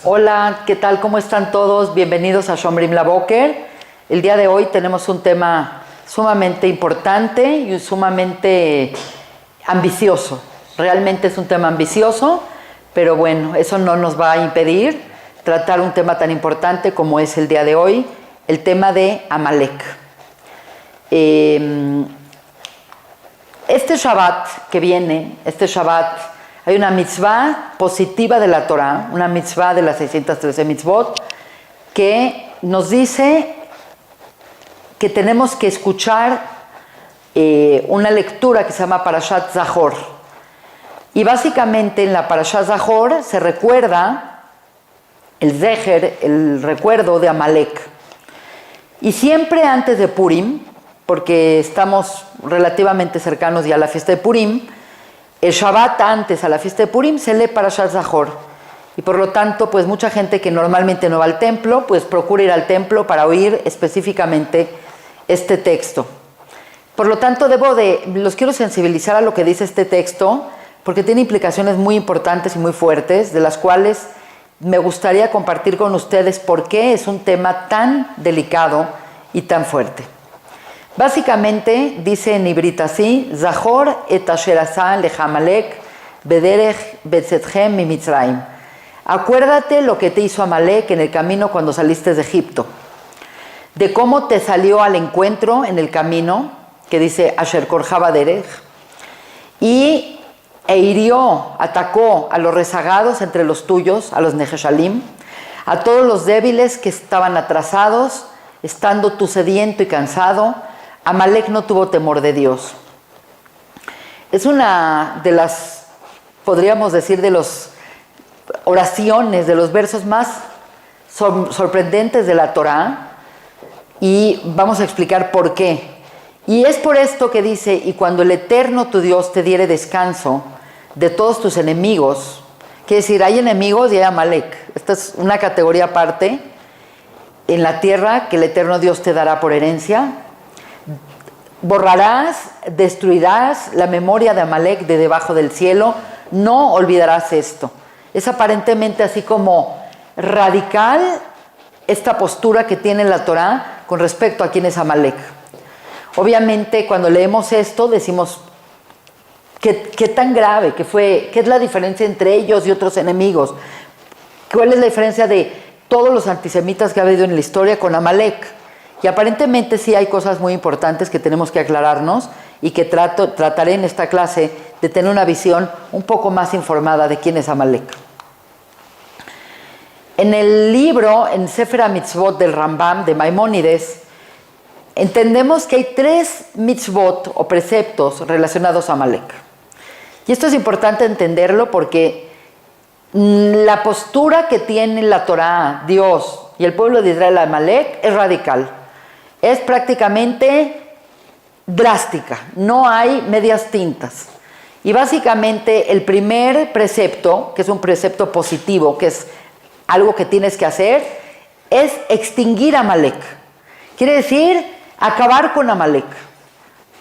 Hola, ¿qué tal? ¿Cómo están todos? Bienvenidos a Shomrim La Boker. El día de hoy tenemos un tema sumamente importante y sumamente ambicioso. Realmente es un tema ambicioso, pero bueno, eso no nos va a impedir tratar un tema tan importante como es el día de hoy, el tema de Amalek. Este Shabbat que viene, hay una mitzvah positiva de la Torah, una mitzvah de las 613 mitzvot, que nos dice que tenemos que escuchar una lectura que se llama Parashat Zahor. Y básicamente en la Parashat Zahor se recuerda el Zeher, el recuerdo de Amalek. Y siempre antes de Purim, porque estamos relativamente cercanos ya a la fiesta de Purim, el Shabbat antes a la fiesta de Purim se lee Parashat Zahor. Y por lo tanto, pues mucha gente que normalmente no va al templo, pues procura ir al templo para oír específicamente este texto. Por lo tanto, los quiero sensibilizar a lo que dice este texto, porque tiene implicaciones muy importantes y muy fuertes, de las cuales me gustaría compartir con ustedes por qué es un tema tan delicado y tan fuerte. Básicamente dice en Ibrit así: Zahor et asher asa lechamalek bederech betzetchem mi Mitzrayim. Acuérdate lo que te hizo Amalek en el camino cuando saliste de Egipto, de cómo te salió al encuentro en el camino, que dice asher korja baderech, e hirió, atacó a los rezagados entre los tuyos, a los Neheshalim, a todos los débiles que estaban atrasados, estando tú sediento y cansado. Amalek no tuvo temor de Dios. Es una de las, podríamos decir, de las oraciones, de los versos más sorprendentes de la Torá, y vamos a explicar por qué. Y es por esto que dice: y cuando el Eterno tu Dios te diere descanso de todos tus enemigos, quiere decir, hay enemigos y hay Amalek. Esta es una categoría aparte en la tierra que el Eterno Dios te dará por herencia. Borrarás, destruirás la memoria de Amalek de debajo del cielo, no olvidarás esto. Es aparentemente así como radical esta postura que tiene la Torá con respecto a quién es Amalek. Obviamente cuando leemos esto decimos, ¿qué tan grave? ¿Qué es la diferencia entre ellos y otros enemigos? ¿Cuál es la diferencia de todos los antisemitas que ha habido en la historia con Amalek? Y aparentemente sí hay cosas muy importantes que tenemos que aclararnos y que trataré en esta clase de tener una visión un poco más informada de quién es Amalek. En el libro, en Sefer HaMitzvot del Rambam, de Maimónides, entendemos que hay 3 mitzvot o preceptos relacionados a Amalek. Y esto es importante entenderlo porque la postura que tiene la Torá, Dios y el pueblo de Israel a Amalek es radical. Es prácticamente drástica, no hay medias tintas. Y básicamente el primer precepto, que es un precepto positivo, que es algo que tienes que hacer, es extinguir a Amalek. Quiere decir acabar con Amalek.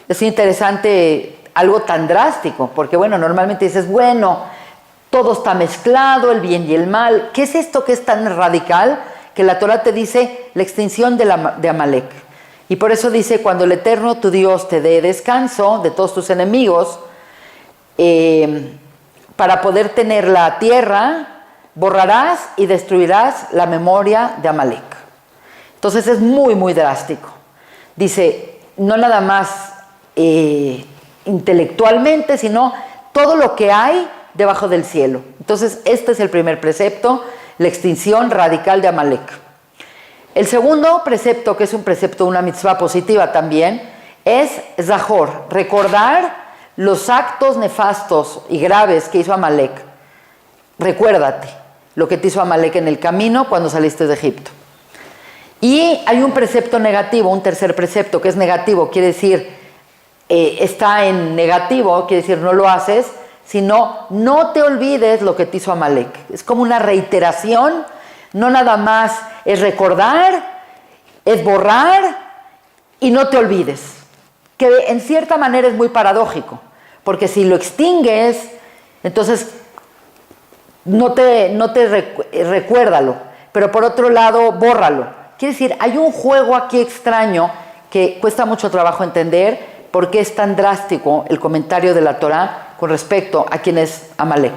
Es interesante algo tan drástico, porque bueno, normalmente dices, bueno, todo está mezclado, el bien y el mal. ¿Qué es esto que es tan radical? Que la Torah te dice la extinción de Amalek. Y por eso dice, cuando el Eterno tu Dios te dé descanso de todos tus enemigos, para poder tener la tierra, borrarás y destruirás la memoria de Amalek. Entonces es muy, muy drástico. Dice, no nada más intelectualmente, sino todo lo que hay debajo del cielo. Entonces este es el primer precepto, la extinción radical de Amalek. El segundo precepto, que es un precepto, una mitzvah positiva también, es Zahor, recordar los actos nefastos y graves que hizo Amalek. Recuérdate lo que te hizo Amalek en el camino cuando saliste de Egipto. Y hay un precepto negativo, un tercer precepto que es negativo, quiere decir, está en negativo, quiere decir no lo haces, sino no te olvides lo que te hizo Amalek. Es como una reiteración. No nada más es recordar, es borrar y no te olvides. Que en cierta manera es muy paradójico, porque si lo extingues, entonces recuérdalo, pero por otro lado, bórralo. Quiere decir, hay un juego aquí extraño que cuesta mucho trabajo entender por qué es tan drástico el comentario de la Torá con respecto a quién es Amalek.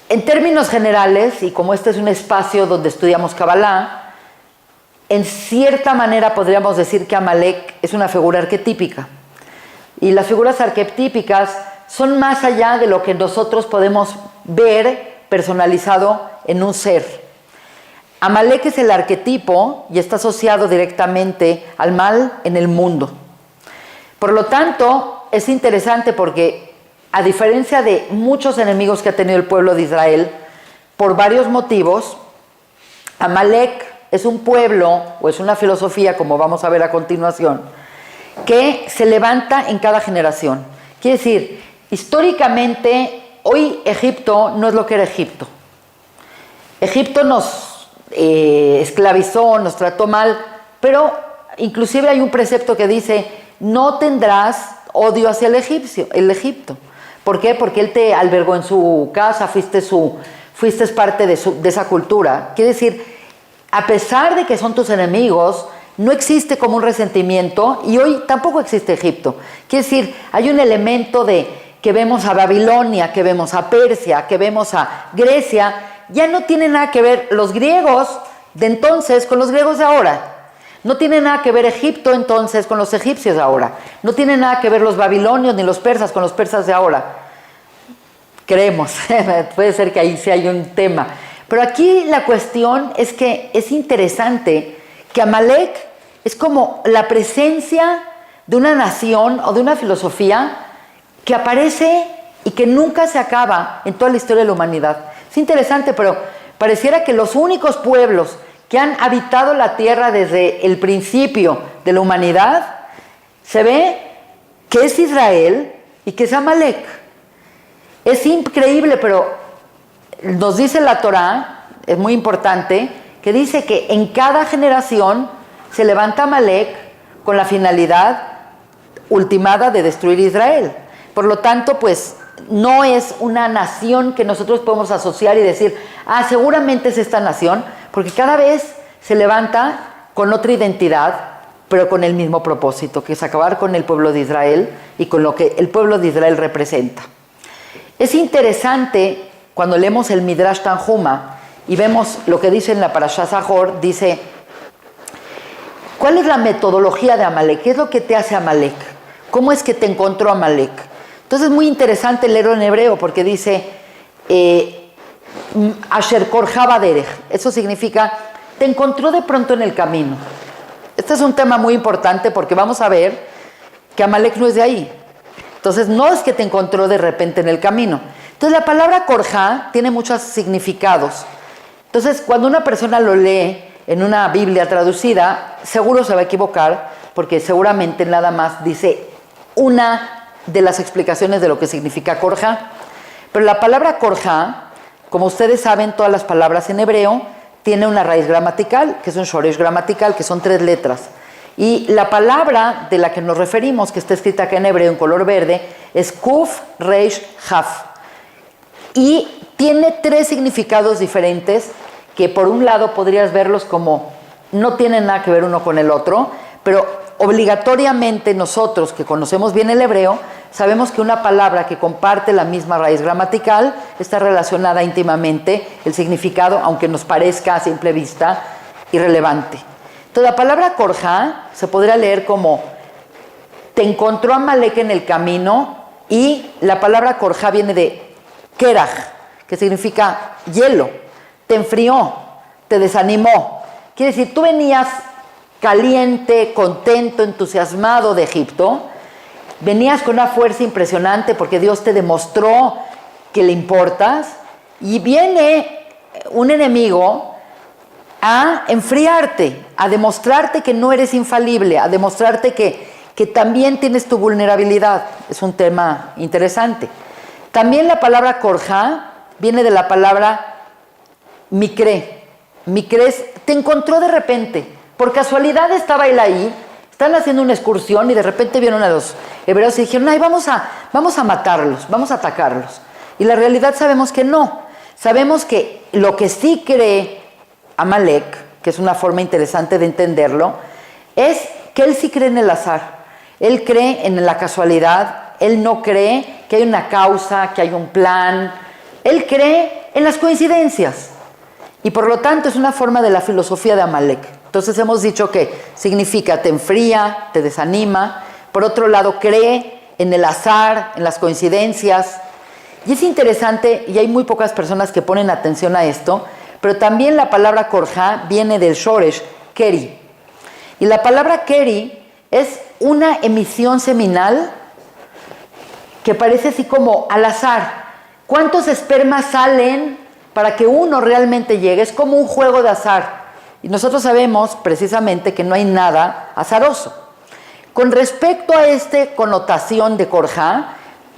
En términos generales, y como este es un espacio donde estudiamos Kabbalah, en cierta manera podríamos decir que Amalek es una figura arquetípica. Y las figuras arquetípicas son más allá de lo que nosotros podemos ver personalizado en un ser. Amalek es el arquetipo y está asociado directamente al mal en el mundo. Por lo tanto, es interesante porque, a diferencia de muchos enemigos que ha tenido el pueblo de Israel, por varios motivos, Amalek es un pueblo, o es una filosofía, como vamos a ver a continuación, que se levanta en cada generación. Quiere decir, históricamente, hoy Egipto no es lo que era Egipto. Egipto nos esclavizó, nos trató mal, pero inclusive hay un precepto que dice, no tendrás odio hacia el Egipto. ¿Por qué? Porque él te albergó en su casa, fuiste parte de esa cultura. Quiere decir, a pesar de que son tus enemigos, no existe como un resentimiento, y hoy tampoco existe Egipto. Quiere decir, hay un elemento de que vemos a Babilonia, que vemos a Persia, que vemos a Grecia, ya no tiene nada que ver los griegos de entonces con los griegos de ahora. No tiene nada que ver Egipto entonces con los egipcios de ahora. No tiene nada que ver los babilonios ni los persas con los persas de ahora. Creemos, puede ser que ahí sí hay un tema. Pero aquí la cuestión es que es interesante que Amalek es como la presencia de una nación o de una filosofía que aparece y que nunca se acaba en toda la historia de la humanidad. Es interesante, pero pareciera que los únicos pueblos que han habitado la tierra desde el principio de la humanidad, se ve que es Israel y que es Amalek. Es increíble, pero nos dice la Torá, es muy importante, que dice que en cada generación se levanta Amalek con la finalidad ultimada de destruir Israel. Por lo tanto, pues no es una nación que nosotros podemos asociar y decir, seguramente es esta nación, porque cada vez se levanta con otra identidad, pero con el mismo propósito, que es acabar con el pueblo de Israel y con lo que el pueblo de Israel representa. Es interesante cuando leemos el Midrash Tanjuma y vemos lo que dice en la Parashá Zahor, dice, ¿cuál es la metodología de Amalek? ¿Qué es lo que te hace Amalek? ¿Cómo es que te encontró Amalek? Entonces es muy interesante leerlo en hebreo porque dice Asher Korja Baderech. Eso significa, te encontró de pronto en el camino. Este es un tema muy importante porque vamos a ver que Amalek no es de ahí. Entonces no es que te encontró de repente en el camino. Entonces la palabra Korja tiene muchos significados. Entonces cuando una persona lo lee en una Biblia traducida, seguro se va a equivocar porque seguramente nada más dice una de las explicaciones de lo que significa Korja. Pero la palabra Korja, como ustedes saben, todas las palabras en hebreo tiene una raíz gramatical, que es un shoresh gramatical, que son 3 letras. Y la palabra de la que nos referimos, que está escrita acá en hebreo en color verde, es Kuf Reish Haf. Y tiene 3 significados diferentes, que por un lado podrías verlos como no tienen nada que ver uno con el otro, pero obligatoriamente nosotros que conocemos bien el hebreo, sabemos que una palabra que comparte la misma raíz gramatical está relacionada íntimamente el significado, aunque nos parezca a simple vista irrelevante. Entonces la palabra Korja se podría leer como te encontró Amalek en el camino, y la palabra Korja viene de Keraj, que significa hielo, te enfrió, te desanimó. Quiere decir, tú venías caliente, contento, entusiasmado de Egipto, venías con una fuerza impresionante porque Dios te demostró que le importas, y viene un enemigo a enfriarte, a demostrarte que no eres infalible, a demostrarte que también tienes tu vulnerabilidad. Es un tema interesante. También la palabra Korja viene de la palabra Mikre. Mikre es, te encontró de repente. Por casualidad estaba él ahí, están haciendo una excursión y de repente vieron a los hebreos y dijeron, vamos a matarlos, vamos a atacarlos. Y la realidad sabemos que no. Sabemos que lo que sí cree Amalek, que es una forma interesante de entenderlo, es que él sí cree en el azar. Él cree en la casualidad, él no cree que hay una causa, que hay un plan. Él cree en las coincidencias. Y por lo tanto es una forma de la filosofía de Amalek. Entonces hemos dicho que significa te enfría, te desanima. Por otro lado, cree en el azar, en las coincidencias. Y es interesante, y hay muy pocas personas que ponen atención a esto, pero también la palabra korja viene del shoresh, keri. Y la palabra keri es una emisión seminal que parece así como al azar. ¿Cuántos espermas salen para que uno realmente llegue? Es como un juego de azar. Y nosotros sabemos precisamente que no hay nada azaroso. Con respecto a esta connotación de korja,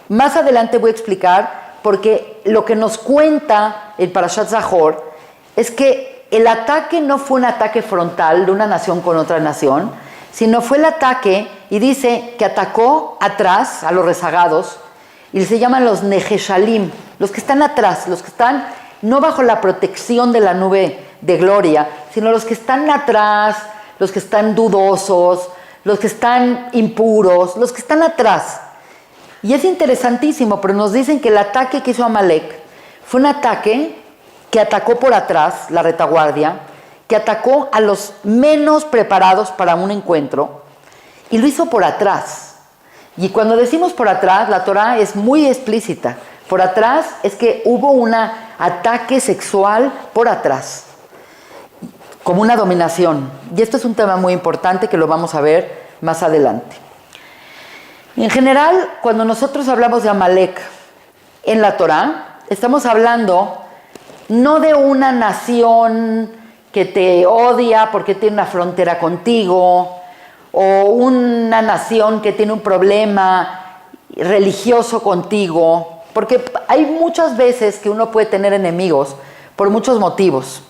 más adelante voy a explicar, porque lo que nos cuenta el Parashat Zahor es que el ataque no fue un ataque frontal de una nación con otra nación, sino fue el ataque, y dice que atacó atrás a los rezagados, y se llaman los Nejeshalim, los que están atrás, los que están no bajo la protección de la nube de gloria, sino los que están atrás, los que están dudosos, los que están impuros, los que están atrás. Y es interesantísimo, pero nos dicen que el ataque que hizo Amalek fue un ataque que atacó por atrás, la retaguardia, que atacó a los menos preparados para un encuentro, y lo hizo por atrás. Y cuando decimos por atrás, la Torah es muy explícita. Por atrás es que hubo un ataque sexual por atrás, como una dominación. Y esto es un tema muy importante que lo vamos a ver más adelante. En general, cuando nosotros hablamos de Amalek en la Torah, estamos hablando no de una nación que te odia porque tiene una frontera contigo, o una nación que tiene un problema religioso contigo, porque hay muchas veces que uno puede tener enemigos por muchos motivos.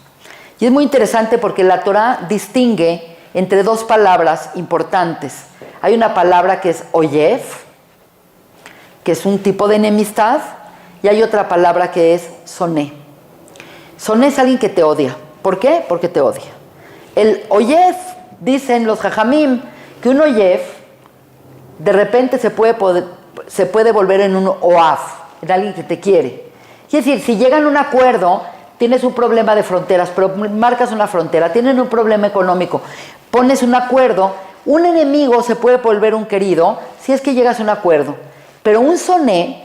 Y es muy interesante porque la Torah distingue entre dos palabras importantes. Hay una palabra que es oyev, que es un tipo de enemistad, y hay otra palabra que es soné. Soné es alguien que te odia. ¿Por qué? Porque te odia. El oyev, dicen los jajamim, que un oyev de repente se puede volver en un oaf, en alguien que te quiere. Es decir, si llegan a un acuerdo, tienes un problema de fronteras, pero marcas una frontera, tienen un problema económico, pones un acuerdo, un enemigo se puede volver un querido si es que llegas a un acuerdo. Pero un soné,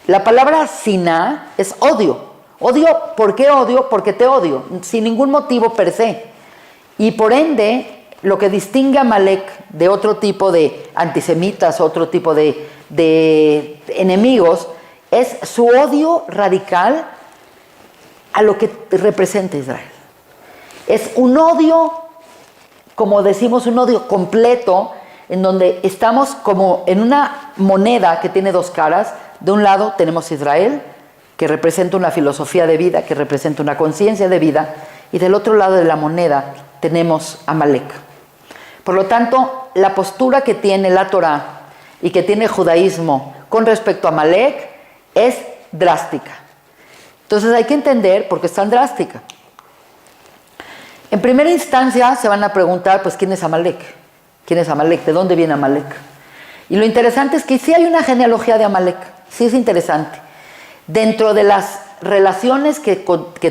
la palabra siná es odio. Odio, ¿por qué odio? Porque te odio, sin ningún motivo per se. Y por ende, lo que distingue a Amalek de otro tipo de antisemitas, otro tipo de enemigos, es su odio radical a lo que representa Israel. Es un odio, como decimos, un odio completo, en donde estamos como en una moneda que tiene dos caras. De un lado tenemos Israel, que representa una filosofía de vida, que representa una conciencia de vida, y del otro lado de la moneda tenemos Amalek. Por lo tanto, la postura que tiene la Torah y que tiene el judaísmo con respecto a Amalek es drástica. Entonces hay que entender por qué es tan drástica. En primera instancia se van a preguntar, pues, ¿quién es Amalek? ¿Quién es Amalek? ¿De dónde viene Amalek? Y lo interesante es que sí hay una genealogía de Amalek, sí es interesante. Dentro de las relaciones que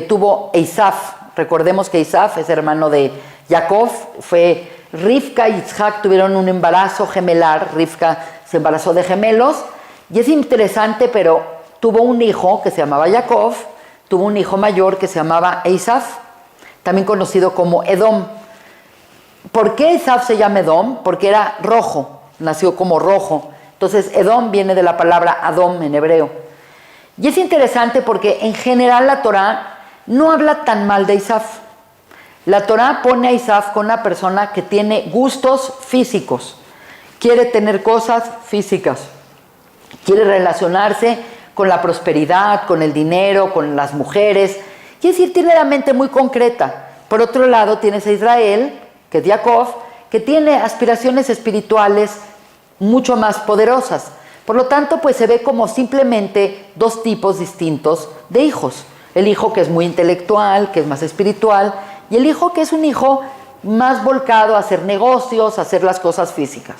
tuvo Eisaf, recordemos que Eisaf es hermano de Jacob, fue Rivka y Yitzhak tuvieron un embarazo gemelar, Rivka se embarazó de gemelos, y es interesante, pero tuvo un hijo que se llamaba Jacob, tuvo un hijo mayor que se llamaba Eisaf, también conocido como Edom. ¿Por qué Eisaf se llama Edom? Porque era rojo, nació como rojo. Entonces Edom viene de la palabra Adom en hebreo. Y es interesante porque en general la Torah no habla tan mal de Eisaf. La Torah pone a Eisaf con una persona que tiene gustos físicos, quiere tener cosas físicas, quiere relacionarse con la prosperidad, con el dinero, con las mujeres. Quiere decir, tiene la mente muy concreta. Por otro lado, tienes a Israel, que es Jacob, que tiene aspiraciones espirituales mucho más poderosas. Por lo tanto, pues se ve como simplemente dos tipos distintos de hijos. El hijo que es muy intelectual, que es más espiritual, y el hijo que es un hijo más volcado a hacer negocios, a hacer las cosas físicas.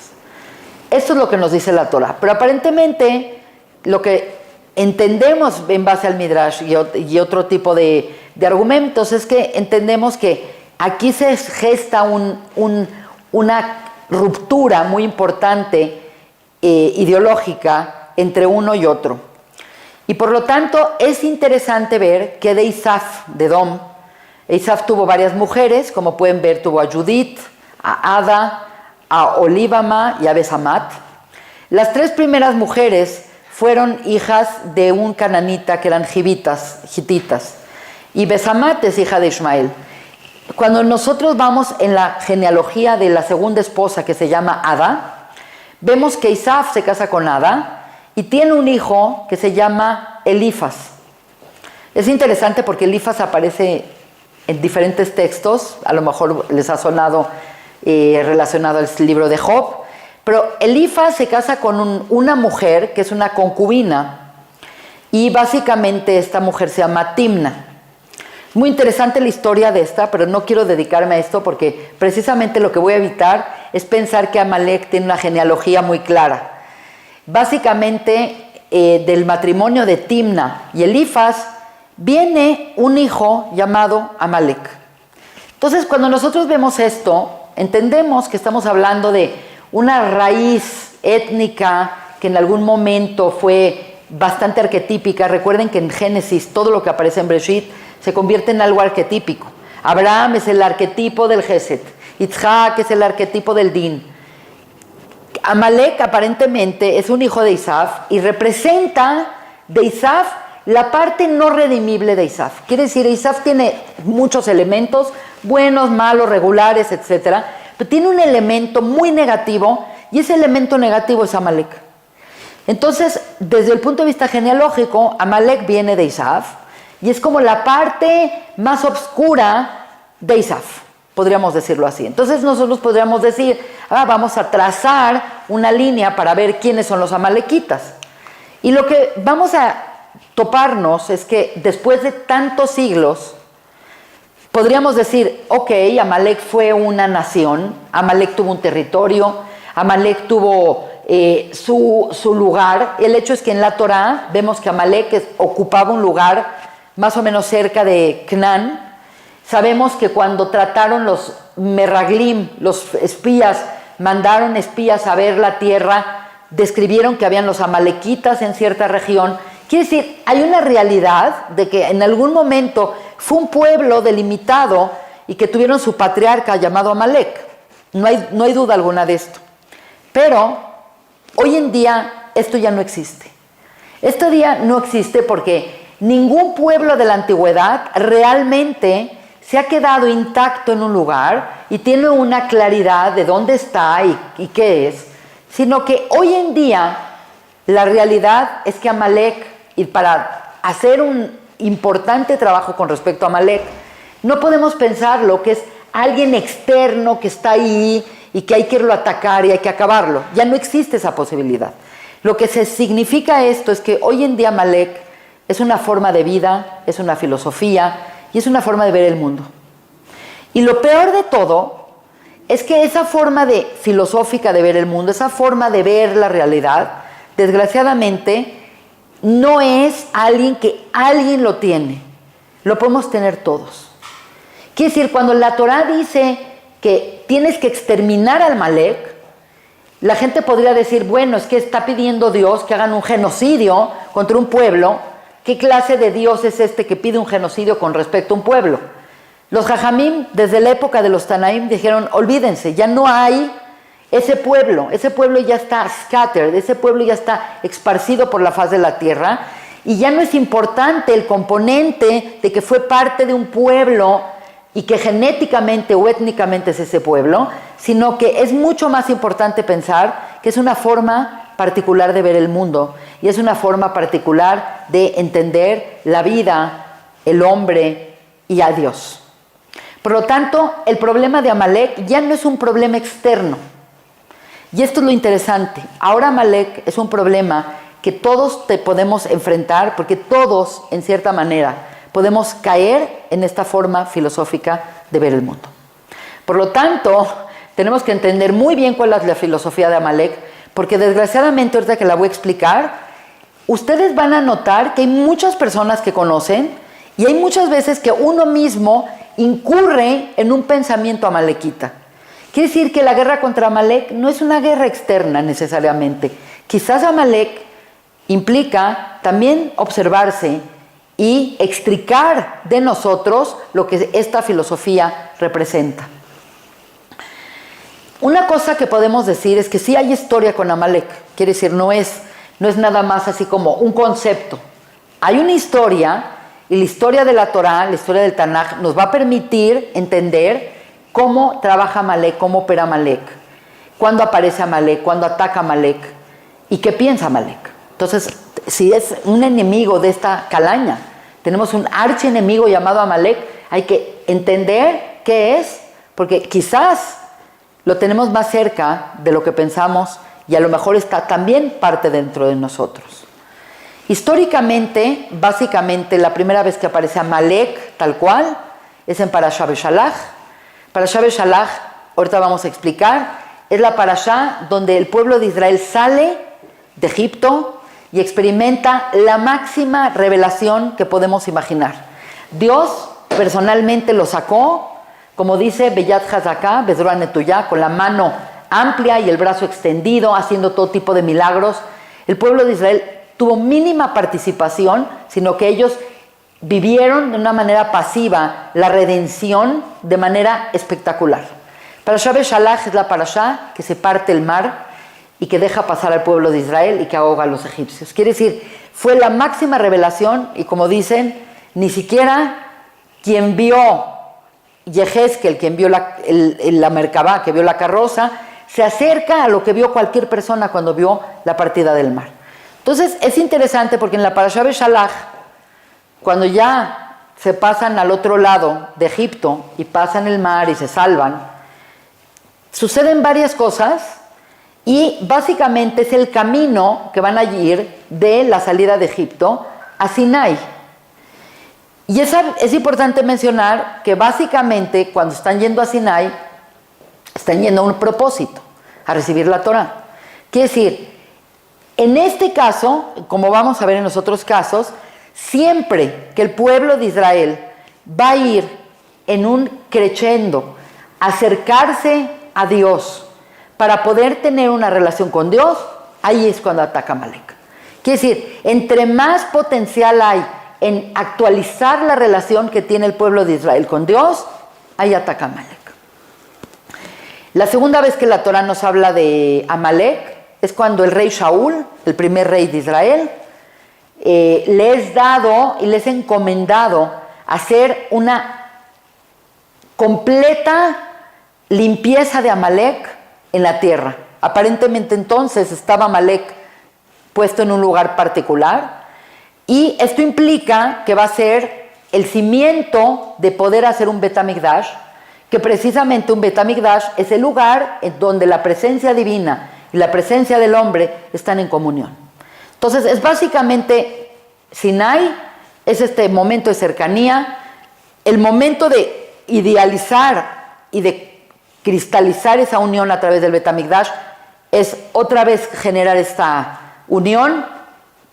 Esto es lo que nos dice la Torah. Pero aparentemente, lo que entendemos en base al Midrash y otro tipo de argumentos es que entendemos que aquí se gesta una ruptura muy importante ideológica entre uno y otro. Y por lo tanto es interesante ver que de Isaf, de Edom, Isaf tuvo varias mujeres, como pueden ver, tuvo a Judith, a Ada, a Olívama y a Besamat. Las tres primeras mujeres fueron hijas de un cananita que eran hititas, y Besamat es hija de Ismael. Cuando nosotros vamos en la genealogía de la segunda esposa, que se llama Ada, vemos que Isaf se casa con Ada y tiene un hijo que se llama Elifaz. Es interesante porque Elifaz aparece en diferentes textos, a lo mejor les ha sonado relacionado al libro de Job, pero Elifaz se casa con una mujer que es una concubina, y básicamente esta mujer se llama Timna. Muy interesante la historia de esta, pero no quiero dedicarme a esto porque precisamente lo que voy a evitar es pensar que Amalek tiene una genealogía muy clara. Básicamente, del matrimonio de Timna y Elifaz viene un hijo llamado Amalek. Entonces, cuando nosotros vemos esto, entendemos que estamos hablando de una raíz étnica que en algún momento fue bastante arquetípica. Recuerden que en Génesis todo lo que aparece en Bereshit se convierte en algo arquetípico. Abraham es el arquetipo del Gesed, Yitzhak es el arquetipo del Din. Amalek aparentemente es un hijo de Isaf y representa de Isaf la parte no redimible de Isaf. Quiere decir, Isaf tiene muchos elementos, buenos, malos, regulares, etc. Pero tiene un elemento muy negativo, y ese elemento negativo es Amalek. Entonces, desde el punto de vista genealógico, Amalek viene de Isaf, y es como la parte más oscura de Isaf, podríamos decirlo así. Entonces nosotros podríamos decir, vamos a trazar una línea para ver quiénes son los amalequitas. Y lo que vamos a toparnos es que después de tantos siglos, podríamos decir, ok, Amalek fue una nación, Amalek tuvo un territorio, Amalek tuvo su lugar. El hecho es que en la Torá vemos que Amalek ocupaba un lugar más o menos cerca de Canaán. Sabemos que cuando trataron los Meraglim, los espías, mandaron espías a ver la tierra, describieron que habían los amalequitas en cierta región. Quiere decir, hay una realidad de que en algún momento fue un pueblo delimitado y que tuvieron su patriarca llamado Amalek. No hay duda alguna de esto. Pero hoy en día esto ya no existe. Este día no existe porque ningún pueblo de la antigüedad realmente se ha quedado intacto en un lugar y tiene una claridad de dónde está y qué es, sino que hoy en día la realidad es que Amalek, y para hacer un importante trabajo con respecto a Amalek, no podemos pensarlo que es alguien externo que está ahí y que hay que irlo a atacar y hay que acabarlo. Ya no existe esa posibilidad. Lo que se significa esto es que hoy en día Amalek es una forma de vida, es una filosofía y es una forma de ver el mundo. Y lo peor de todo es que esa forma filosófica de ver el mundo, esa forma de ver la realidad, desgraciadamente no es alguien que alguien lo tiene. Lo podemos tener todos. Quiere decir, cuando la Torá dice que tienes que exterminar al Amalek, la gente podría decir, bueno, es que está pidiendo Dios que hagan un genocidio contra un pueblo. ¿Qué clase de Dios es este que pide un genocidio con respecto a un pueblo? Los Jajamim, desde la época de los Tanaim, dijeron, olvídense, ya no hay ese pueblo ya está scattered, ese pueblo ya está esparcido por la faz de la tierra, y ya no es importante el componente de que fue parte de un pueblo y que genéticamente o étnicamente es ese pueblo, sino que es mucho más importante pensar que es una forma particular de ver el mundo y es una forma particular de entender la vida, el hombre y a Dios. Por lo tanto, el problema de Amalek ya no es un problema externo, Y esto es lo interesante. Ahora Amalek es un problema que todos te podemos enfrentar, porque todos, en cierta manera, podemos caer en esta forma filosófica de ver el mundo. Por lo tanto, tenemos que entender muy bien cuál es la filosofía de Amalek, porque desgraciadamente, ahorita que la voy a explicar, ustedes van a notar que hay muchas personas que conocen y hay muchas veces que uno mismo incurre en un pensamiento amalekita. Quiere decir que la guerra contra Amalek no es una guerra externa necesariamente. Quizás Amalek implica también observarse y extricar de nosotros lo que esta filosofía representa. Una cosa que podemos decir es que sí hay historia con Amalek. Quiere decir, no es nada más así como un concepto. Hay una historia, y la historia de la Torá, la historia del Tanaj, nos va a permitir entender cómo trabaja Amalek, cómo opera Amalek, cuándo aparece Amalek, cuándo ataca Amalek y qué piensa Amalek. Entonces, si es un enemigo de esta calaña, tenemos un archienemigo llamado Amalek, hay que entender qué es, porque quizás lo tenemos más cerca de lo que pensamos y a lo mejor está también parte dentro de nosotros. Históricamente, básicamente, la primera vez que aparece Amalek, tal cual, es en Parashá Beshalach. Parashá Beshalach, ahorita vamos a explicar, es la parashá donde el pueblo de Israel sale de Egipto y experimenta la máxima revelación que podemos imaginar. Dios personalmente lo sacó, como dice Beyat Hazaká, Bezroa Netuyá, con la mano amplia y el brazo extendido, haciendo todo tipo de milagros. El pueblo de Israel tuvo mínima participación, sino que ellos vivieron de una manera pasiva la redención de manera espectacular. Parashá Beshalach es la parashá que se parte el mar y que deja pasar al pueblo de Israel y que ahoga a los egipcios. Quiere decir, fue la máxima revelación y como dicen, ni siquiera quien vio Yehezkel, quien vio la Merkabá, que vio la carroza, se acerca a lo que vio cualquier persona cuando vio la partida del mar. Entonces es interesante porque en la Parashá Beshalach, cuando ya se pasan al otro lado de Egipto y pasan el mar y se salvan, suceden varias cosas y básicamente es el camino que van a ir de la salida de Egipto a Sinai. Y es importante mencionar que básicamente cuando están yendo a Sinai, están yendo a un propósito, a recibir la Torá. Quiere decir, en este caso, como vamos a ver en los otros casos, siempre que el pueblo de Israel va a ir en un crescendo, acercarse a Dios para poder tener una relación con Dios, ahí es cuando ataca Amalek. Quiere decir, entre más potencial hay en actualizar la relación que tiene el pueblo de Israel con Dios, ahí ataca Amalek. La segunda vez que la Torá nos habla de Amalek es cuando el rey Shaul, el primer rey de Israel, le es dado y les encomendado hacer una completa limpieza de Amalek en la tierra. Aparentemente entonces estaba Amalek puesto en un lugar particular y esto implica que va a ser el cimiento de poder hacer un Bet HaMikdash, que precisamente un Bet HaMikdash es el lugar en donde la presencia divina y la presencia del hombre están en comunión. Entonces es básicamente Sinai, es este momento de cercanía, el momento de idealizar y de cristalizar esa unión a través del Bet HaMikdash, es otra vez generar esta unión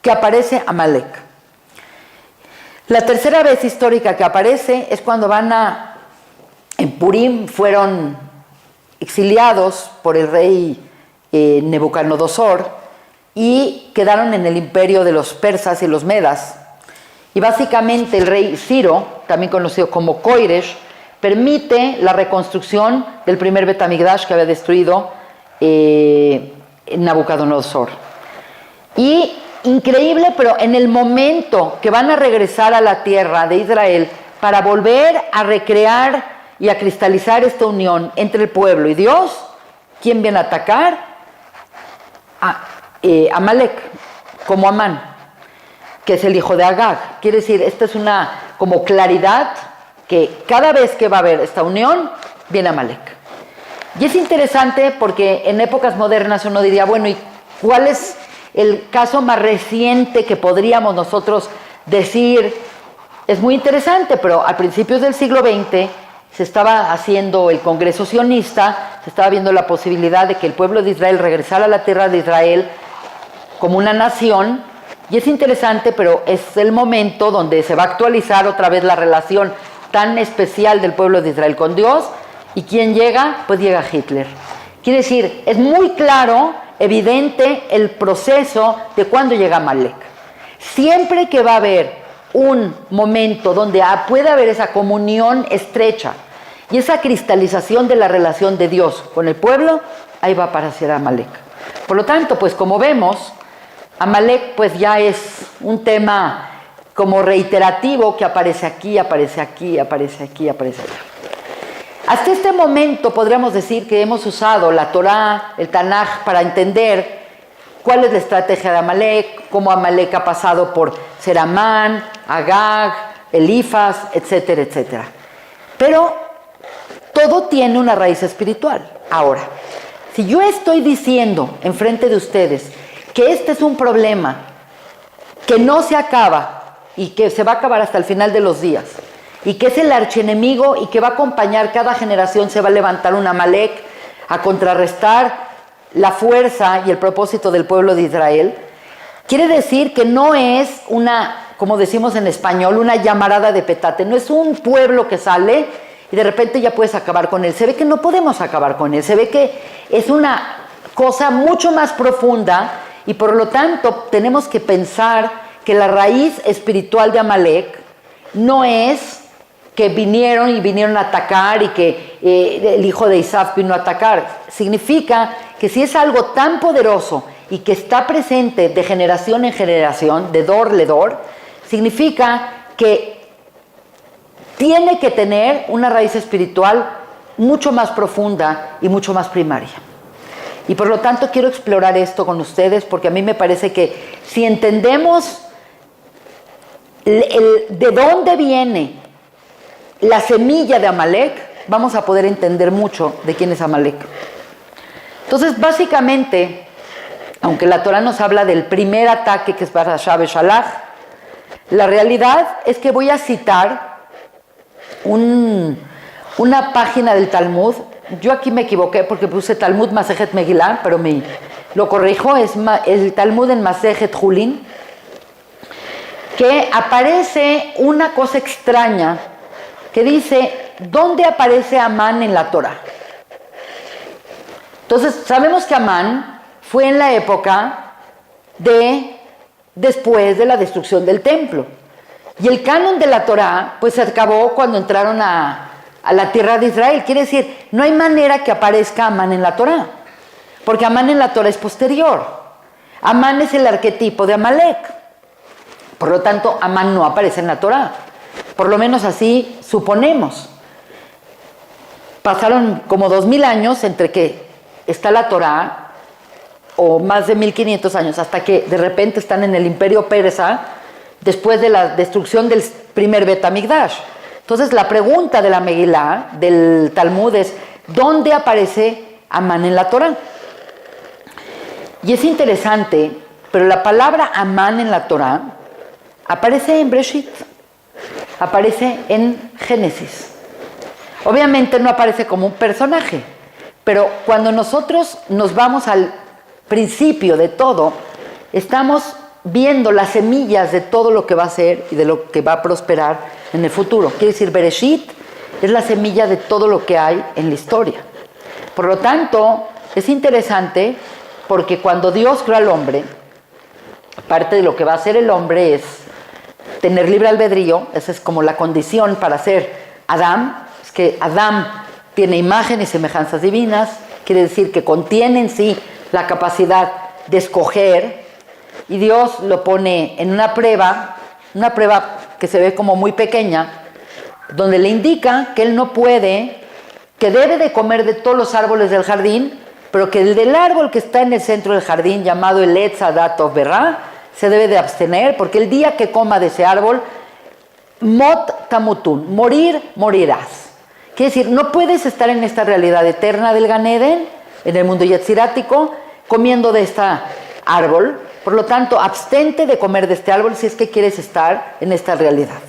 que aparece Amalek. La tercera vez histórica que aparece es cuando en Purim fueron exiliados por el rey Nabucodonosor y quedaron en el imperio de los persas y los medas. Y básicamente el rey Ciro, también conocido como Koiresh, permite la reconstrucción del primer Bet HaMikdash que había destruido Nabucodonosor. Y increíble, pero en el momento que van a regresar a la tierra de Israel para volver a recrear y a cristalizar esta unión entre el pueblo y Dios, ¿quién viene a atacar? Amalek, como Amán, que es el hijo de Agag. Quiere decir, esta es una como claridad que cada vez que va a haber esta unión, viene Amalek. Y es interesante porque en épocas modernas uno diría, bueno, ¿y cuál es el caso más reciente que podríamos nosotros decir? Es muy interesante, pero a principios del siglo XX se estaba haciendo el Congreso Sionista, se estaba viendo la posibilidad de que el pueblo de Israel regresara a la tierra de Israel como una nación, y es interesante, pero es el momento donde se va a actualizar otra vez la relación tan especial del pueblo de Israel con Dios. ¿Y quién llega? Pues llega Hitler. Quiere decir, es muy claro, evidente el proceso de cuando llega Amalek. Siempre que va a haber un momento donde puede haber esa comunión estrecha y esa cristalización de la relación de Dios con el pueblo, ahí va a aparecer Amalek. Por lo tanto, pues como vemos, Amalek pues ya es un tema como reiterativo que aparece aquí, aparece aquí, aparece aquí, aparece allá. Hasta este momento podríamos decir que hemos usado la Torá, el Tanaj, para entender cuál es la estrategia de Amalek, cómo Amalek ha pasado por ser Amán, Agag, Elifaz, etcétera, etcétera. Pero todo tiene una raíz espiritual. Ahora, si yo estoy diciendo enfrente de ustedes que este es un problema que no se acaba y que se va a acabar hasta el final de los días, y que es el archienemigo y que va a acompañar cada generación, se va a levantar un Amalek a contrarrestar la fuerza y el propósito del pueblo de Israel, quiere decir que no es una, como decimos en español, una llamarada de petate, no es un pueblo que sale y de repente ya puedes acabar con él. Se ve que no podemos acabar con él, se ve que es una cosa mucho más profunda y por lo tanto tenemos que pensar que la raíz espiritual de Amalek no es que vinieron a atacar y que el hijo de Isaf vino a atacar. Significa que si es algo tan poderoso y que está presente de generación en generación, de dor le dor, significa que tiene que tener una raíz espiritual mucho más profunda y mucho más primaria. Y por lo tanto quiero explorar esto con ustedes porque a mí me parece que si entendemos de dónde viene la semilla de Amalek, vamos a poder entender mucho de quién es Amalek. Entonces, básicamente, aunque la Torah nos habla del primer ataque que es Parashá Beshalach, la realidad es que voy a citar una página del Talmud. Yo aquí me equivoqué porque puse Talmud Masejet Megillah, pero lo corrijo, es el Talmud en Masejet Julin, que aparece una cosa extraña que dice, ¿dónde aparece Amán en la Torah? Entonces, sabemos que Amán fue en la época después de la destrucción del templo. Y el canon de la Torah, pues se acabó cuando entraron a la tierra de Israel. Quiere decir, no hay manera que aparezca Amán en la Torah, porque Amán en la Torah es posterior. Amán es el arquetipo de Amalek. Por lo tanto, Amán no aparece en la Torah. Por lo menos así suponemos. Pasaron como 2000 años entre que está la Torá, o más de 1500 años, hasta que de repente están en el imperio persa, después de la destrucción del primer Bet Hamikdash. Entonces la pregunta de la Megilá, del Talmud, es ¿dónde aparece Amán en la Torá? Y es interesante, pero la palabra Amán en la Torá aparece en Breshit. Aparece en Génesis. Obviamente no aparece como un personaje, pero cuando nosotros nos vamos al principio de todo, estamos viendo las semillas de todo lo que va a ser y de lo que va a prosperar en el futuro. Quiere decir, Bereshit es la semilla de todo lo que hay en la historia. Por lo tanto, es interesante porque cuando Dios creó al hombre, parte de lo que va a hacer el hombre es tener libre albedrío. Esa es como la condición para ser Adán. Es que Adán tiene imagen y semejanzas divinas, quiere decir que contiene en sí la capacidad de escoger, y Dios lo pone en una prueba que se ve como muy pequeña, donde le indica que él no puede, que debe de comer de todos los árboles del jardín, pero que el del árbol que está en el centro del jardín, llamado el Etz Hadat Tov Berá, se debe de abstener, porque el día que coma de ese árbol, mot tamutun, morirás. Quiere decir, no puedes estar en esta realidad eterna del Gan Eden, en el mundo yetzirático, comiendo de este árbol. Por lo tanto, abstente de comer de este árbol si es que quieres estar en esta realidad.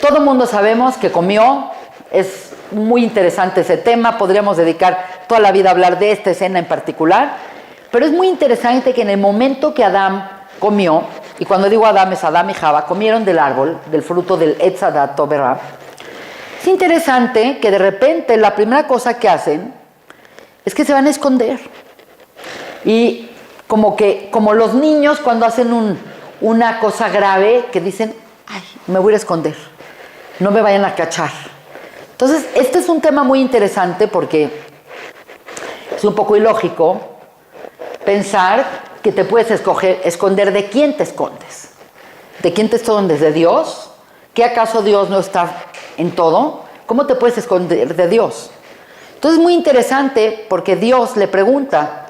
Todo el mundo sabemos que comió. Es muy interesante ese tema. Podríamos dedicar toda la vida a hablar de esta escena en particular. Pero es muy interesante que en el momento que Adán comió, y cuando digo Adán es Adán y Java, comieron del árbol, del fruto del Etz Hadat Tov Verá. Es interesante que de repente la primera cosa que hacen es que se van a esconder. Y como los niños cuando hacen una cosa grave que dicen, ay, me voy a esconder, no me vayan a cachar. Entonces, este es un tema muy interesante porque es un poco ilógico pensar que te puedes esconder de quién te escondes. ¿De quién te escondes? ¿De Dios? ¿Qué acaso Dios no está en todo? ¿Cómo te puedes esconder de Dios? Entonces es muy interesante porque Dios le pregunta,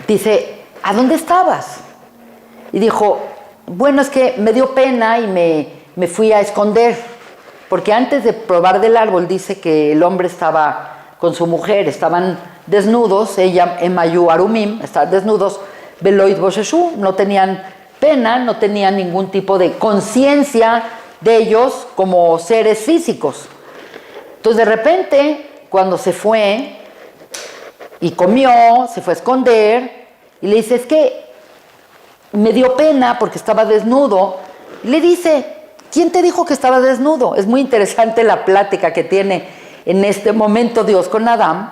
dice, ¿a dónde estabas? Y dijo, bueno, es que me dio pena y me fui a esconder, porque antes de probar del árbol dice que el hombre estaba con su mujer, estaban desnudos, ella en Mayu Arumim, estaban desnudos, Beloit Bosheshu, no tenían pena, no tenían ningún tipo de conciencia de ellos como seres físicos. Entonces de repente, cuando se fue y comió, se fue a esconder, y le dice, es que me dio pena porque estaba desnudo, y le dice, ¿quién te dijo que estaba desnudo? Es muy interesante la plática que tiene en este momento Dios con Adán.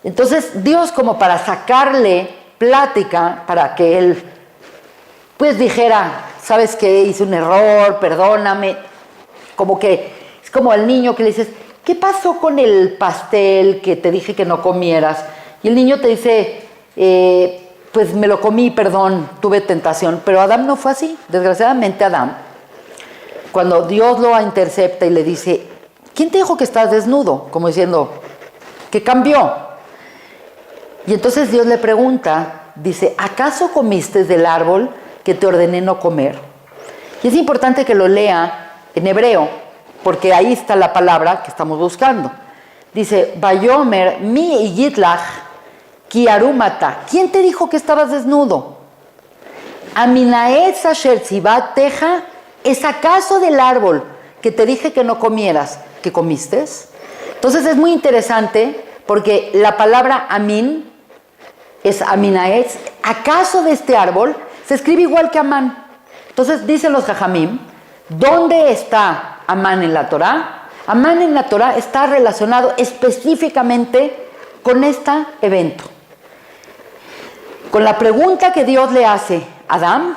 Entonces Dios, como para sacarle plática, para que él pues dijera, ¿sabes qué? Hice un error, perdóname. Como que es como al niño que le dices, ¿qué pasó con el pastel que te dije que no comieras? Y el niño te dice, pues me lo comí, perdón, tuve tentación. Pero Adán no fue así. Desgraciadamente Adán, cuando Dios lo intercepta y le dice, ¿quién te dijo que estás desnudo? Como diciendo, ¿qué cambió? Y entonces Dios le pregunta, dice, ¿acaso comiste del árbol que te ordené no comer? Y es importante que lo lea en hebreo, porque ahí está la palabra que estamos buscando. Dice, Vayomer mi yitlach ki arumata. ¿Quién te dijo que estabas desnudo? Aminaetz asher tzivat teja. ¿Es acaso del árbol que te dije que no comieras, que comiste? Entonces es muy interesante porque la palabra amin es aminaetz. ¿Acaso de este árbol? Se escribe igual que Amán. Entonces dicen los Jajamim, ¿dónde está Amán en la Torá? Amán en la Torá está relacionado específicamente con este evento. Con la pregunta que Dios le hace a Adán,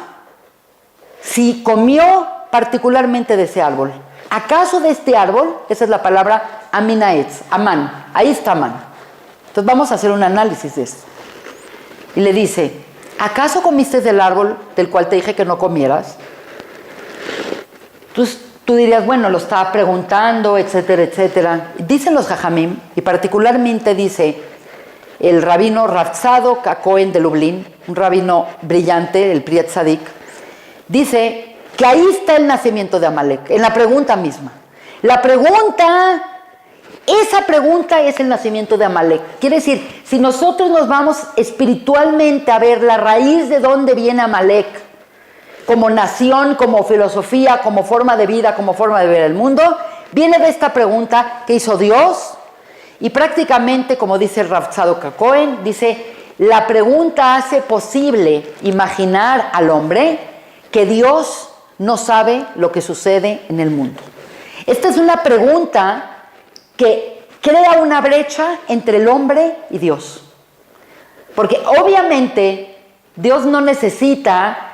si comió particularmente de ese árbol. ¿Acaso de este árbol? Esa es la palabra aminaetz, Amán. Ahí está Amán. Entonces vamos a hacer un análisis de esto. Y le dice, ¿acaso comiste del árbol del cual te dije que no comieras? Entonces tú dirías, bueno, lo estaba preguntando, etcétera, etcétera. Dicen los Jajamim, y particularmente dice el rabino Rav Tzadok HaKohen de Lublin, un rabino brillante, el Pri Tzadik, dice que ahí está el nacimiento de Amalek, en la pregunta misma. Esa pregunta es el nacimiento de Amalek. Quiere decir, si nosotros nos vamos espiritualmente a ver la raíz de dónde viene Amalek, como nación, como filosofía, como forma de vida, como forma de ver el mundo, viene de esta pregunta que hizo Dios, y prácticamente, como dice el Rav Tzadok HaKohen, dice, la pregunta hace posible imaginar al hombre que Dios no sabe lo que sucede en el mundo. Esta es una pregunta que crea una brecha entre el hombre y Dios. Porque obviamente Dios no necesita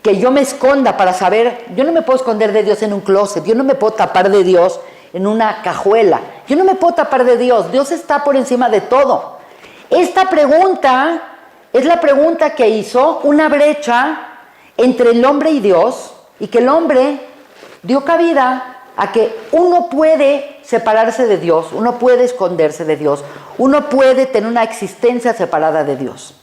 que yo me esconda para saber. Yo no me puedo esconder de Dios en un closet, yo no me puedo tapar de Dios en una cajuela, yo no me puedo tapar de Dios. Dios está por encima de todo. Esta pregunta es la pregunta que hizo una brecha entre el hombre y Dios, y que el hombre dio cabida a que uno puede separarse de Dios, uno puede esconderse de Dios, uno puede tener una existencia separada de Dios.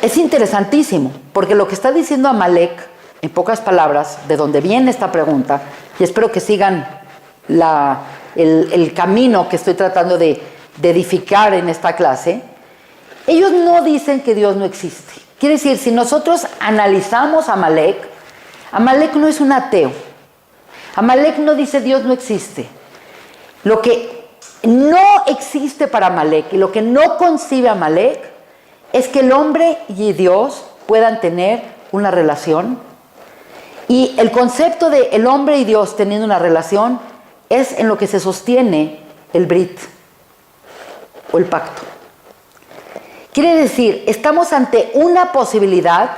Es interesantísimo, porque lo que está diciendo Amalek, en pocas palabras, de donde viene esta pregunta, y espero que sigan el camino que estoy tratando de edificar en esta clase, ellos no dicen que Dios no existe. Quiere decir, si nosotros analizamos a Amalek, Amalek no es un ateo. Amalek no dice Dios no existe. Lo que no existe para Amalek y lo que no concibe Amalek es que el hombre y Dios puedan tener una relación. Y el concepto de el hombre y Dios teniendo una relación es en lo que se sostiene el Brit o el pacto. Quiere decir, estamos ante una posibilidad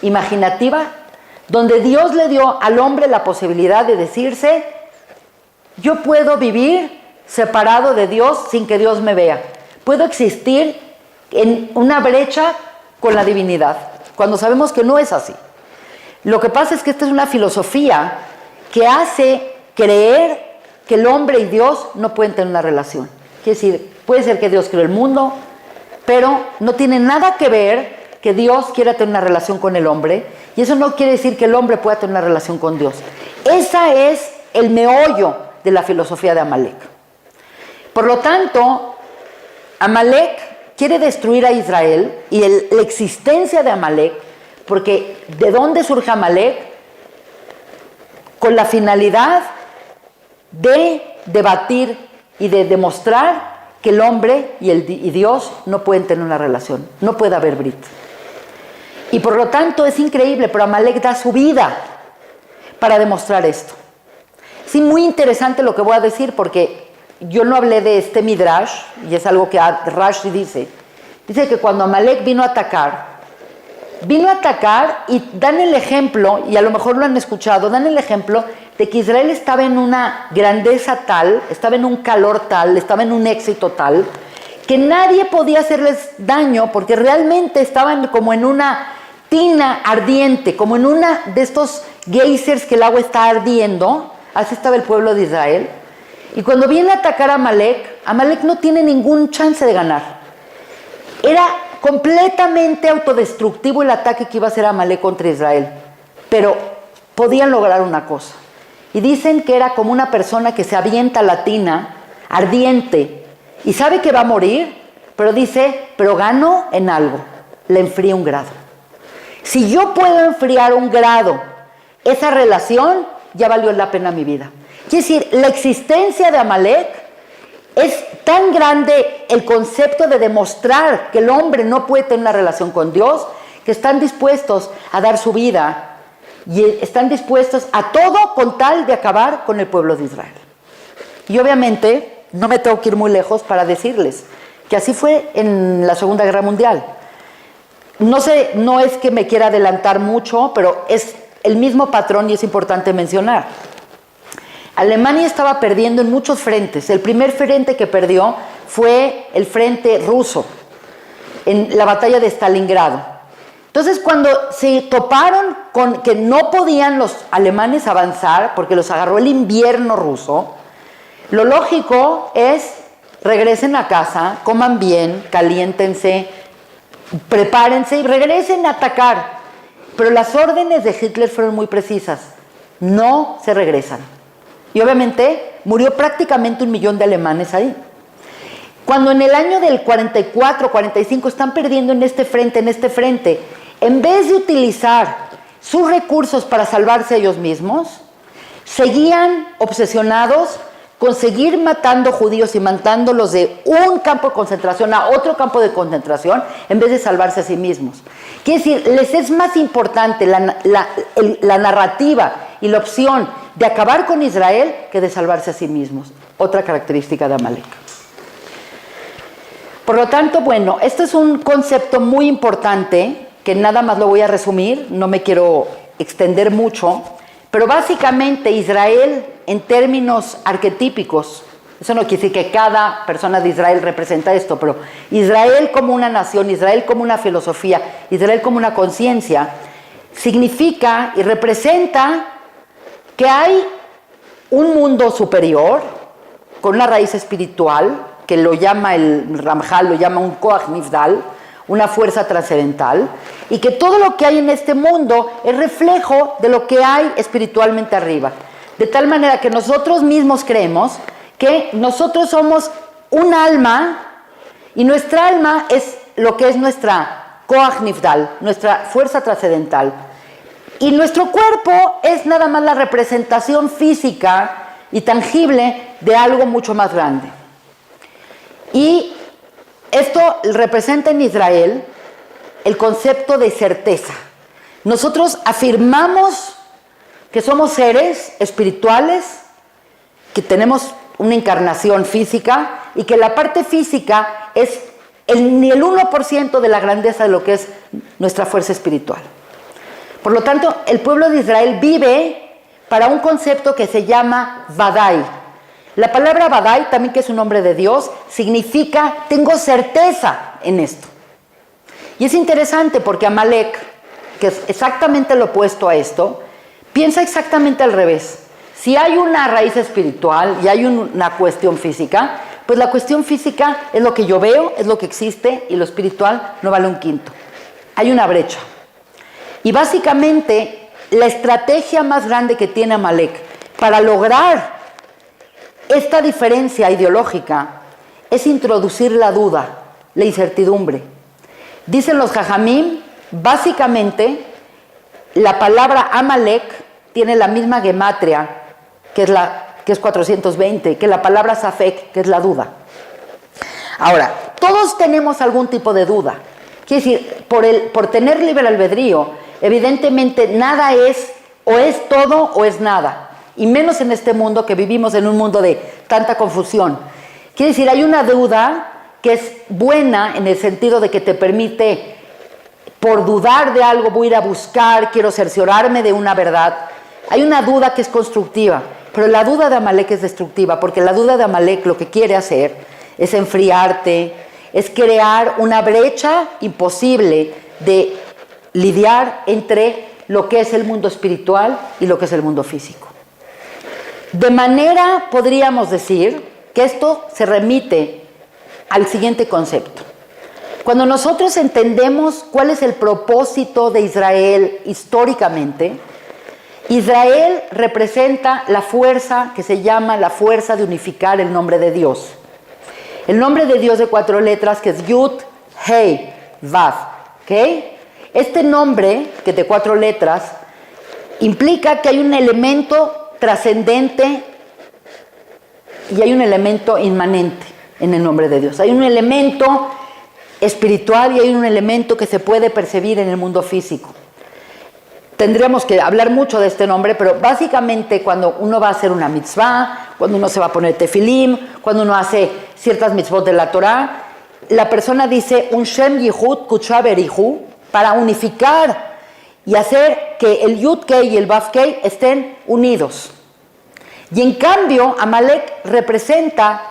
imaginativa donde Dios le dio al hombre la posibilidad de decirse: yo puedo vivir separado de Dios sin que Dios me vea. Puedo existir en una brecha con la divinidad, cuando sabemos que no es así. Lo que pasa es que esta es una filosofía que hace creer que el hombre y Dios no pueden tener una relación. Quiere decir, puede ser que Dios creó el mundo, pero no tiene nada que ver que Dios quiera tener una relación con el hombre, y eso no quiere decir que el hombre pueda tener una relación con Dios. Ese es el meollo de la filosofía de Amalek. Por lo tanto, Amalek quiere destruir a Israel y la existencia de Amalek, porque ¿de dónde surge Amalek? Con la finalidad de debatir y de demostrar que el hombre y Dios no pueden tener una relación, no puede haber Brit. Y por lo tanto es increíble, pero Amalek da su vida para demostrar esto. Sí, muy interesante lo que voy a decir, porque yo no hablé de este Midrash, y es algo que Rashi dice. Dice que cuando Amalek vino a atacar y dan el ejemplo, y a lo mejor lo han escuchado, dan el ejemplo de que Israel estaba en una grandeza tal, estaba en un calor tal, estaba en un éxito tal, que nadie podía hacerles daño, porque realmente estaban como en una tina ardiente, como en una de estos geysers que el agua está ardiendo. Así estaba el pueblo de Israel. Y cuando viene a atacar a Amalek, Amalek no tiene ningún chance de ganar. Era completamente autodestructivo el ataque que iba a hacer Amalek contra Israel, pero podían lograr una cosa. Y dicen que era como una persona que se avienta a la tina ardiente y sabe que va a morir, pero dice: pero gano en algo, le enfrío un grado. Si yo puedo enfriar un grado esa relación, ya valió la pena mi vida. Quiere decir, la existencia de Amalek es tan grande, el concepto de demostrar que el hombre no puede tener una relación con Dios, que están dispuestos a dar su vida y están dispuestos a todo con tal de acabar con el pueblo de Israel. Y obviamente no me tengo que ir muy lejos para decirles que así fue en la Segunda Guerra Mundial. No sé, no es que me quiera adelantar mucho, pero es el mismo patrón y es importante mencionar. Alemania estaba perdiendo en muchos frentes. El primer frente que perdió fue el frente ruso, en la batalla de Stalingrado. Entonces, cuando se toparon con que no podían los alemanes avanzar, porque los agarró el invierno ruso, lo lógico es: regresen a casa, coman bien, caliéntense, prepárense y regresen a atacar. Pero las órdenes de Hitler fueron muy precisas: no se regresan. Y obviamente murió prácticamente 1 millón de alemanes ahí. Cuando en el año del 44, 45 están perdiendo en este frente, en vez de utilizar sus recursos para salvarse a ellos mismos, seguían obsesionados con seguir matando judíos y matándolos de un campo de concentración a otro campo de concentración, en vez de salvarse a sí mismos. Quiere decir, les es más importante la narrativa y la opción de acabar con Israel que de salvarse a sí mismos. Otra característica de Amalek. Por lo tanto, bueno, este es un concepto muy importante, que nada más lo voy a resumir, no me quiero extender mucho, pero básicamente Israel, en términos arquetípicos, eso no quiere decir que cada persona de Israel representa esto, pero Israel como una nación, Israel como una filosofía, Israel como una conciencia, significa y representa que hay un mundo superior con una raíz espiritual, que lo llama el Ramjal, lo llama un Koach Nifdal, una fuerza trascendental, y que todo lo que hay en este mundo es reflejo de lo que hay espiritualmente arriba, de tal manera que nosotros mismos creemos que nosotros somos un alma y nuestra alma es lo que es nuestra Koach Nifdal, nuestra fuerza trascendental. Y nuestro cuerpo es nada más la representación física y tangible de algo mucho más grande. Y esto representa en Israel el concepto de certeza. Nosotros afirmamos que somos seres espirituales, que tenemos una encarnación física y que la parte física es ni el 1% de la grandeza de lo que es nuestra fuerza espiritual. Por lo tanto, el pueblo de Israel vive para un concepto que se llama Vadai. La palabra Vadai, también que es un nombre de Dios, significa tengo certeza en esto. Y es interesante porque Amalek, que es exactamente lo opuesto a esto, piensa exactamente al revés. Si hay una raíz espiritual y hay una cuestión física, pues la cuestión física es lo que yo veo, es lo que existe, y lo espiritual no vale un quinto. Hay una brecha. Y básicamente la estrategia más grande que tiene Amalek para lograr esta diferencia ideológica es introducir la duda, la incertidumbre. Dicen los Jajamim, básicamente la palabra Amalek tiene la misma gematria que es 420, que la palabra Safek, que es la duda. Ahora, todos tenemos algún tipo de duda. Quiere decir, por tener libre albedrío, evidentemente nada es o es todo o es nada. Y menos en este mundo, que vivimos en un mundo de tanta confusión. Quiere decir, hay una duda que es buena en el sentido de que te permite, por dudar de algo, voy a ir a buscar, quiero cerciorarme de una verdad. Hay una duda que es constructiva, pero la duda de Amalek es destructiva, porque la duda de Amalek lo que quiere hacer es enfriarte, es crear una brecha imposible de lidiar entre lo que es el mundo espiritual y lo que es el mundo físico. De manera, podríamos decir que esto se remite al siguiente concepto. Cuando nosotros entendemos cuál es el propósito de Israel históricamente, Israel representa la fuerza que se llama la fuerza de unificar el nombre de Dios. El nombre de Dios de 4 letras, que es Yud, Hei, Vav. ¿Okay? Este nombre, que es de 4 letras, implica que hay un elemento trascendente y hay un elemento inmanente en el nombre de Dios. Hay un elemento espiritual y hay un elemento que se puede percibir en el mundo físico. Tendríamos que hablar mucho de este nombre, pero básicamente cuando uno va a hacer una mitzvah, cuando uno se va a poner tefilim, cuando uno hace ciertas mitzvot de la Torah, la persona dice un Shem Yihud Kutsha Berihu para unificar y hacer que el Yud Kei y el Vav Kei estén unidos. Y en cambio, Amalek representa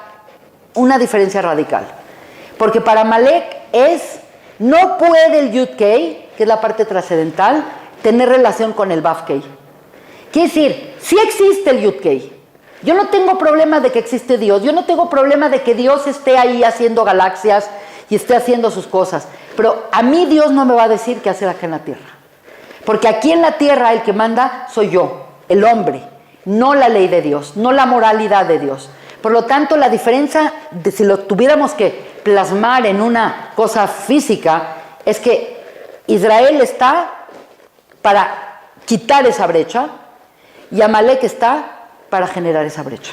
una diferencia radical. Porque para Amalek no puede el Yud Kei, que es la parte trascendental, tener relación con el Vav Kei. Quiere decir, sí existe el Yud Kei. Yo no tengo problema de que existe Dios. Yo no tengo problema de que Dios esté ahí haciendo galaxias y esté haciendo sus cosas. Pero a mí Dios no me va a decir qué hacer acá en la tierra. Porque aquí en la tierra el que manda soy yo, el hombre, no la ley de Dios, no la moralidad de Dios. Por lo tanto, la diferencia, si lo tuviéramos que plasmar en una cosa física, es que Israel está para quitar esa brecha y Amalek está para generar esa brecha.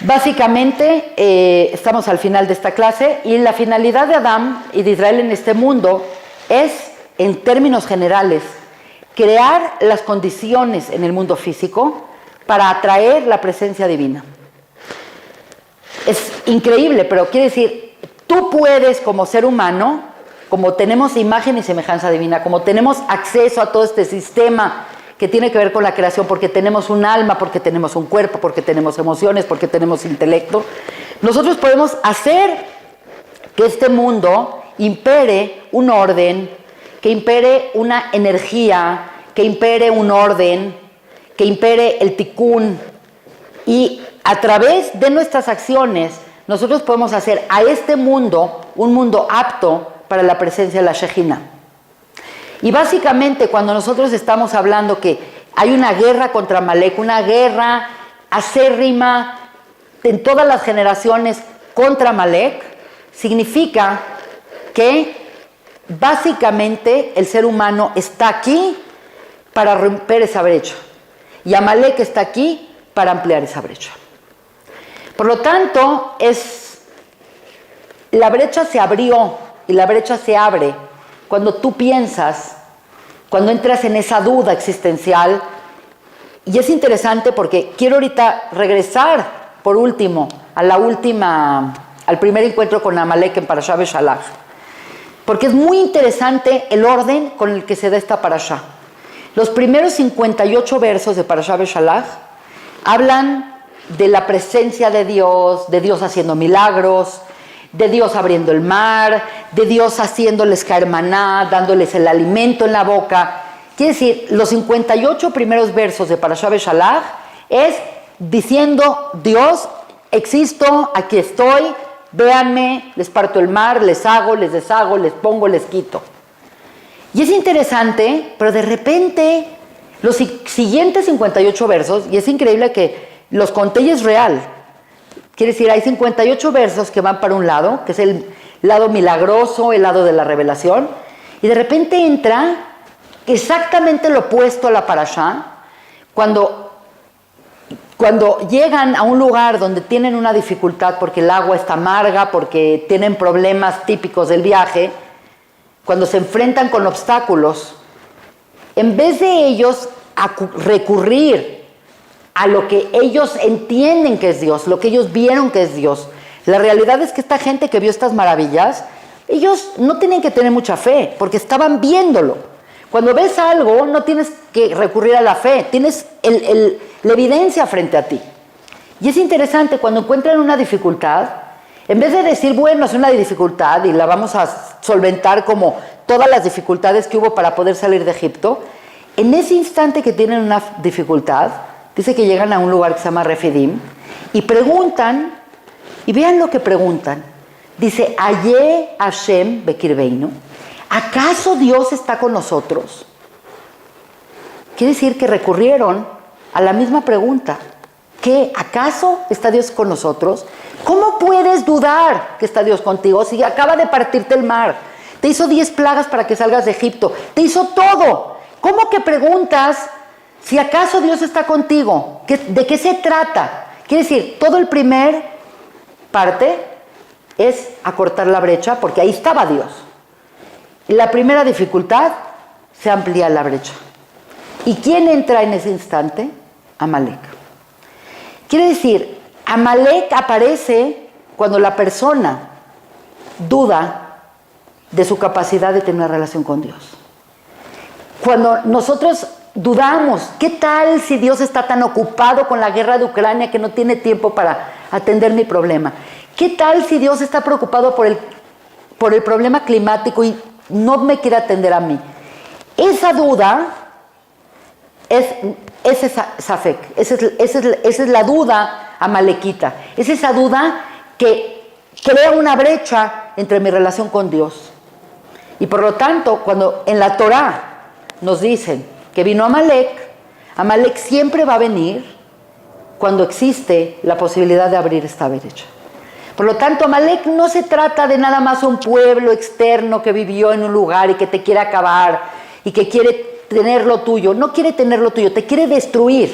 Básicamente, estamos al final de esta clase y la finalidad de Adán y de Israel en este mundo es, en términos generales, crear las condiciones en el mundo físico para atraer la presencia divina. Es increíble, pero quiere decir, tú puedes como ser humano, como tenemos imagen y semejanza divina, como tenemos acceso a todo este sistema que tiene que ver con la creación, porque tenemos un alma, porque tenemos un cuerpo, porque tenemos emociones, porque tenemos intelecto, nosotros podemos hacer que este mundo impere un orden, que impere una energía, que impere un orden, que impere el tikkun, y a través de nuestras acciones nosotros podemos hacer a este mundo un mundo apto para la presencia de la Shejina. Y básicamente cuando nosotros estamos hablando que hay una guerra contra Amalek, una guerra acérrima en todas las generaciones contra Amalek, significa que básicamente el ser humano está aquí para romper esa brecha y Amalek está aquí para ampliar esa brecha. Por lo tanto, la brecha se abrió y la brecha se abre cuando tú piensas, cuando entras en esa duda existencial. Y es interesante porque quiero ahorita regresar, por último, al primer encuentro con Amalek en Parashá Beshalach. Porque es muy interesante el orden con el que se da esta Parashá. Los primeros 58 versos de Parashá Beshalach hablan de la presencia de Dios haciendo milagros, de Dios abriendo el mar, de Dios haciéndoles caer maná, dándoles el alimento en la boca. Quiere decir, los 58 primeros versos de Parashá Beshalach es diciendo: Dios, existo, aquí estoy, véanme, les parto el mar, les hago, les deshago, les pongo, les quito. Y es interesante, pero de repente los siguientes 58 versos, y es increíble que los conté y es real. Quiere decir, hay 58 versos que van para un lado, que es el lado milagroso, el lado de la revelación, y de repente entra exactamente lo opuesto a la parashá, cuando llegan a un lugar donde tienen una dificultad porque el agua está amarga, porque tienen problemas típicos del viaje, cuando se enfrentan con obstáculos, en vez de ellos recurrir a lo que ellos entienden que es Dios, lo que ellos vieron que es Dios. La realidad es que esta gente que vio estas maravillas, ellos no tienen que tener mucha fe, porque estaban viéndolo. Cuando ves algo, no tienes que recurrir a la fe, tienes la evidencia frente a ti. Y es interesante, cuando encuentran una dificultad, en vez de decir, bueno, es una dificultad y la vamos a solventar como todas las dificultades que hubo para poder salir de Egipto, en ese instante que tienen una dificultad, dice que llegan a un lugar que se llama Refidim y preguntan, y vean lo que preguntan. Dice, Aye Hashem Bekirbeinu, ¿acaso Dios está con nosotros? Quiere decir que recurrieron a la misma pregunta. ¿Qué? ¿Acaso está Dios con nosotros? ¿Cómo puedes dudar que está Dios contigo si acaba de partirte el mar? Te hizo 10 plagas para que salgas de Egipto. Te hizo todo. ¿Cómo que preguntas si acaso Dios está contigo? ¿De qué se trata? Quiere decir, todo el primer parte es acortar la brecha porque ahí estaba Dios. La primera dificultad, se amplía la brecha. ¿Y quién entra en ese instante? Amalek. Quiere decir, Amalek aparece cuando la persona duda de su capacidad de tener una relación con Dios. Cuando nosotros dudamos, ¿qué tal si Dios está tan ocupado con la guerra de Ucrania que no tiene tiempo para atender mi problema? ¿Qué tal si Dios está preocupado por el problema climático y no me quiere atender a mí? Esa duda es esa safek, esa es la duda amalekita, es esa duda que crea una brecha entre mi relación con Dios. Y por lo tanto, cuando en la Torá nos dicen que vino Amalek, Amalek siempre va a venir cuando existe la posibilidad de abrir esta brecha. Por lo tanto, Amalek no se trata de nada más un pueblo externo que vivió en un lugar y que te quiere acabar y que quiere tener lo tuyo. No quiere tener lo tuyo, te quiere destruir.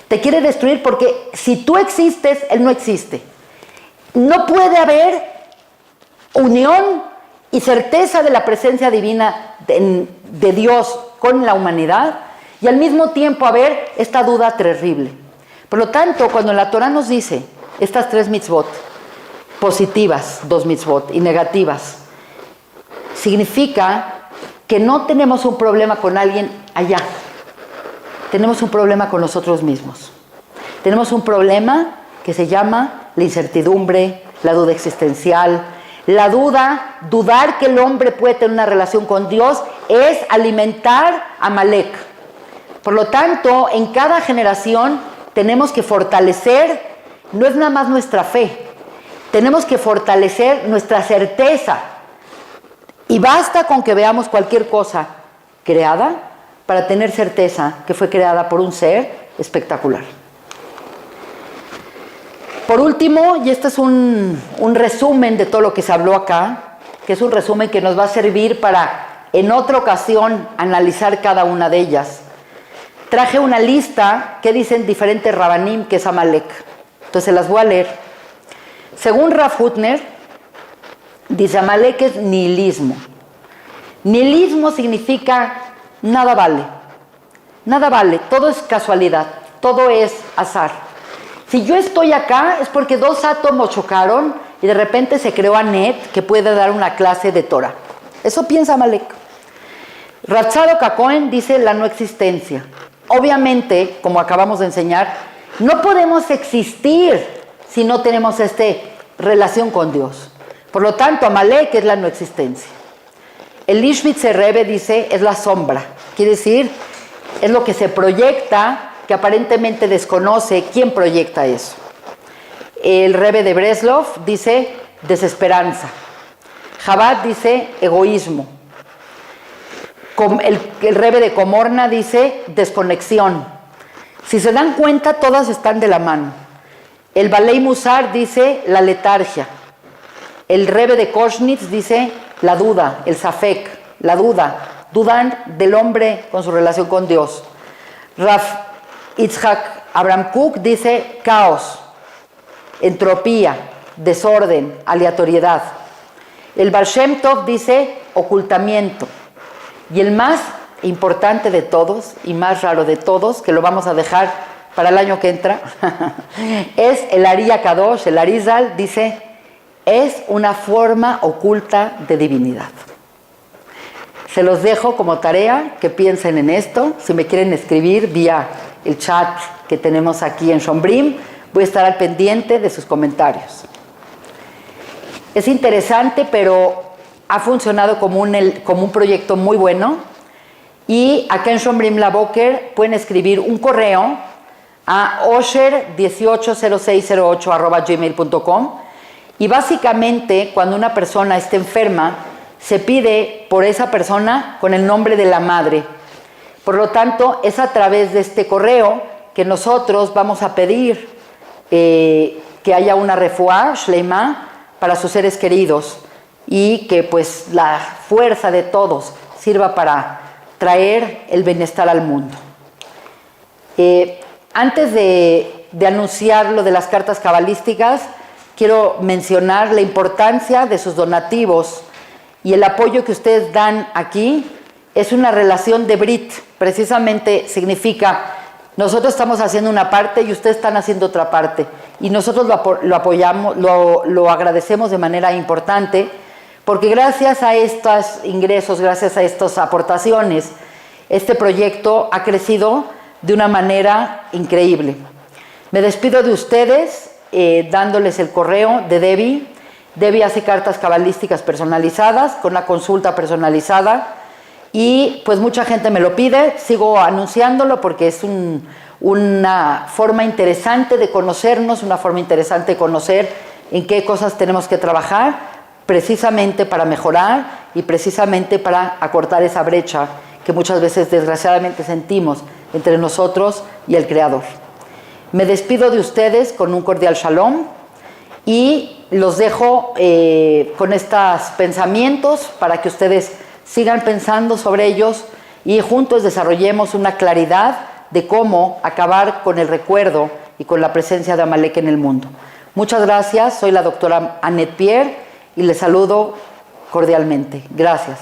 Te quiere destruir porque si tú existes, él no existe. No puede haber unión y certeza de la presencia divina de Dios con la humanidad y al mismo tiempo haber esta duda terrible. Por lo tanto, cuando la Torah nos dice estas 3 mitzvot, positivas 2 mitzvot y negativas, significa que no tenemos un problema con alguien allá, tenemos un problema con nosotros mismos. Tenemos un problema que se llama la incertidumbre, la duda existencial, la duda, dudar que el hombre puede tener una relación con Dios es alimentar a Amalek. Por lo tanto, en cada generación tenemos que fortalecer, no es nada más nuestra fe, tenemos que fortalecer nuestra certeza. Y basta con que veamos cualquier cosa creada para tener certeza que fue creada por un ser espectacular. Por último, y este es un resumen de todo lo que se habló acá, que es un resumen que nos va a servir para en otra ocasión analizar cada una de ellas. Traje una lista que dicen diferentes Rabanim que es Amalek. Entonces se las voy a leer. Según Rav Hutner, dice Amalek es nihilismo. Nihilismo significa nada vale. Nada vale, todo es casualidad, todo es azar. Si yo estoy acá es porque dos átomos chocaron y de repente se creó Anet que puede dar una clase de Torah. Eso piensa Amalek. Rav Tzadok HaKohen dice la no existencia. Obviamente, como acabamos de enseñar, no podemos existir si no tenemos esta relación con Dios. Por lo tanto, Amalek es la no existencia. El Lishvitzer Rebbe dice es la sombra. Quiere decir, es lo que se proyecta, que aparentemente desconoce quién proyecta eso. El Rebbe de Breslov dice desesperanza. Chabad dice egoísmo. El Rebbe de Comorna dice desconexión. Si se dan cuenta, todas están de la mano. El Balei Musar dice la letargia. El Rebbe de Koshnitz dice la duda, el Safek, la duda. Dudan del hombre con su relación con Dios. Rav Yitzhak Abraham Kook dice caos, entropía, desorden, aleatoriedad. El Baal Shem Tov dice ocultamiento. Y el más importante de todos y más raro de todos, que lo vamos a dejar para el año que entra, es el Ari Kadosh, el Arizal, dice, es una forma oculta de divinidad. Se los dejo como tarea, que piensen en esto. Si me quieren escribir vía el chat que tenemos aquí en Shombrim, voy a estar al pendiente de sus comentarios. Es interesante, pero ha funcionado como un proyecto muy bueno. Y acá en Shombrim La Boker pueden escribir un correo a osher180608@gmail.com y básicamente cuando una persona esté enferma se pide por esa persona con el nombre de la madre. Por lo tanto, es a través de este correo que nosotros vamos a pedir que haya una refuá, shleimá, para sus seres queridos y que pues la fuerza de todos sirva para traer el bienestar al mundo. Antes de anunciar lo de las cartas cabalísticas, quiero mencionar la importancia de sus donativos y el apoyo que ustedes dan aquí. Es una relación de Brit, precisamente significa nosotros estamos haciendo una parte y ustedes están haciendo otra parte y nosotros lo apoyamos, lo agradecemos de manera importante porque gracias a estos ingresos, gracias a estas aportaciones, este proyecto ha crecido de una manera increíble. Me despido de ustedes dándoles el correo de Debbie. Debbie hace cartas cabalísticas personalizadas con una consulta personalizada y pues mucha gente me lo pide, sigo anunciándolo porque es una forma interesante de conocernos, una forma interesante de conocer en qué cosas tenemos que trabajar precisamente para mejorar y precisamente para acortar esa brecha que muchas veces desgraciadamente sentimos entre nosotros y el Creador. Me despido de ustedes con un cordial shalom y los dejo con estos pensamientos para que ustedes sigan pensando sobre ellos y juntos desarrollemos una claridad de cómo acabar con el recuerdo y con la presencia de Amalek en el mundo. Muchas gracias, soy la doctora Annette Pierre y les saludo cordialmente. Gracias.